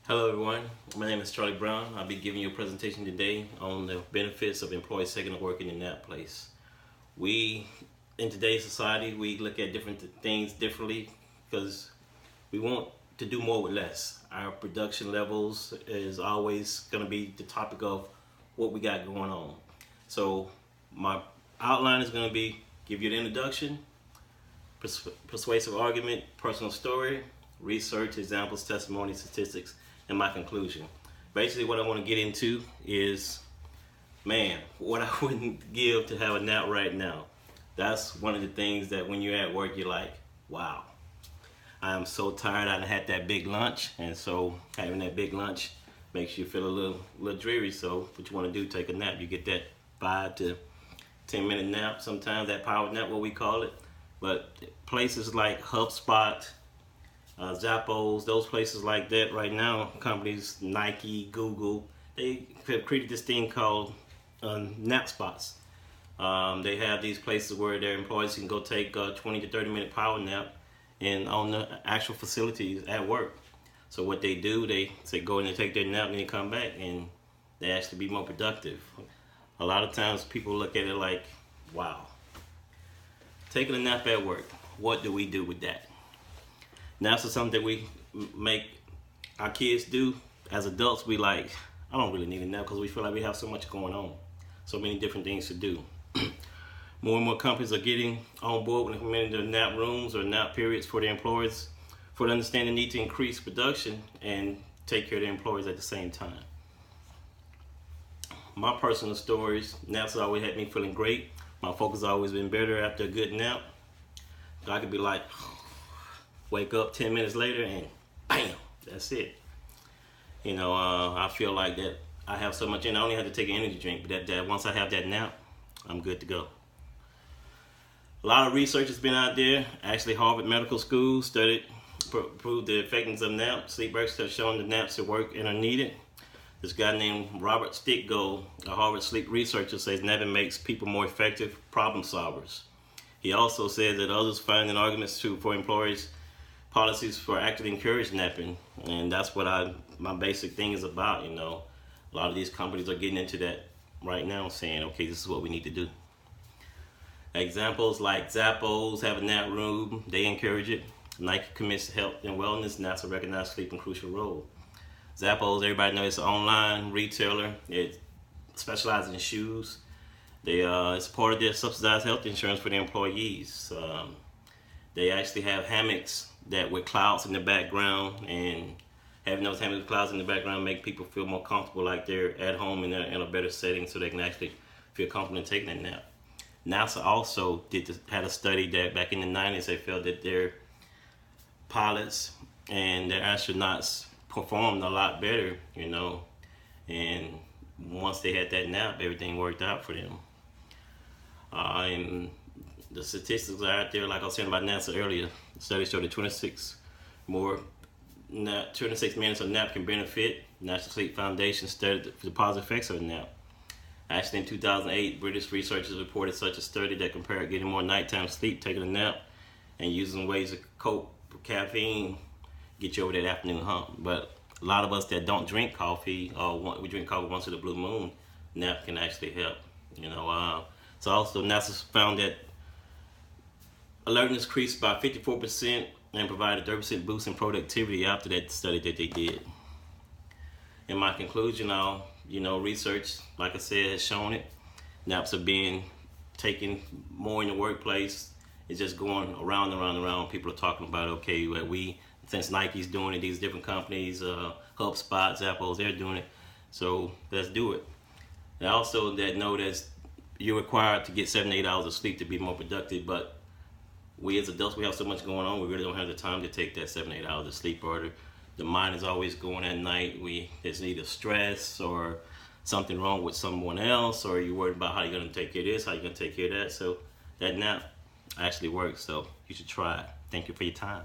Hello everyone, my name is Charlie Brown. I'll be giving you a presentation today on the benefits of employees taking a work in the nap place. In today's society, we look at different things differently because we want to do more with less. Our production levels is always going to be the topic of what we got going on. So my outline is going to be give you the introduction, persuasive argument, personal story, research, examples, testimony, statistics, and my conclusion. Basically what I want to get into is, what I wouldn't give to have a nap right now. That's one of the things that when you're at work, you're like, wow, I am so tired. I had that big lunch, and so having that big lunch makes you feel a little dreary. So what you want to do, take a nap. You get that 5 to 10 minute nap, sometimes that power nap, what we call it. But places like HubSpot, Zappos, those places like that right now, companies, Nike, Google, they have created this thing called nap spots. They have these places where their employees can go take a 20 to 30 minute power nap on the actual facilities at work. So what they do, they say go in and take their nap and they come back and they actually be more productive. A lot of times people look at it like, wow, taking a nap at work, what do we do with that? Naps are something that we make our kids do. As adults, we like, I don't really need a nap because we feel like we have so much going on, so many different things to do. More and more companies are getting on board with implementing their nap rooms or nap periods for their employees, for they understand the need to increase production and take care of their employees at the same time. My personal stories, naps have always had me feeling great. My focus has always been better after a good nap. I could be like, wake up 10 minutes later and bam, that's it. I feel like that I have so much, and I only have to take an energy drink, but that once I have that nap, I'm good to go. A lot of research has been out there. Actually, Harvard Medical School proved the effectiveness of naps. Sleep breaks have shown that naps at work and are needed. This guy named Robert Stickgold, a Harvard sleep researcher, says napping makes people more effective problem solvers. He also says that others find an arguments for employers policies for actually encourage napping, and that's what my basic thing is about. A lot of these companies are getting into that right now, saying, okay, this is what we need to do. Examples like Zappos have a nap room, they encourage it. Nike commits to health and wellness, and that's a recognized sleep and crucial role. Zappos, everybody knows, it's an online retailer. It specializes in shoes. It's part of their subsidized health insurance for their employees. They actually have hammocks that with clouds in the background, and having those hammocks with clouds in the background make people feel more comfortable, like they're at home and they're in a better setting, so they can actually feel comfortable in taking a nap. NASA also had a study that back in the 90s they felt that their pilots and their astronauts performed a lot better, and once they had that nap, everything worked out for them. And the statistics are out there, like I was saying about NASA earlier. The study showed that 26 minutes of nap can benefit. National Sleep Foundation studied the positive effects of a nap. Actually, in 2008, British researchers reported such a study that compared getting more nighttime sleep, taking a nap, and using ways to cope with caffeine, get you over that afternoon hump. But a lot of us that don't drink coffee, or we drink coffee once in a blue moon, nap can actually help. So also NASA found that alertness increased by 54% and provided a 30% boost in productivity after that study that they did. In my conclusion, research, like I said, has shown it. Naps are being taken more in the workplace. It's just going around and around and around. People are talking about, okay, since Nike's doing it, these different companies, HubSpot, Zappos, they're doing it. So let's do it. And also know that you're required to get 7 to 8 hours of sleep to be more productive, but we as adults, we have so much going on, we really don't have the time to take that 7 to 8 hours of sleep, or the mind is always going at night. There's either stress or something wrong with someone else, or you're worried about how you're going to take care of this, how you're going to take care of that. So that nap actually works, so you should try it. Thank you for your time.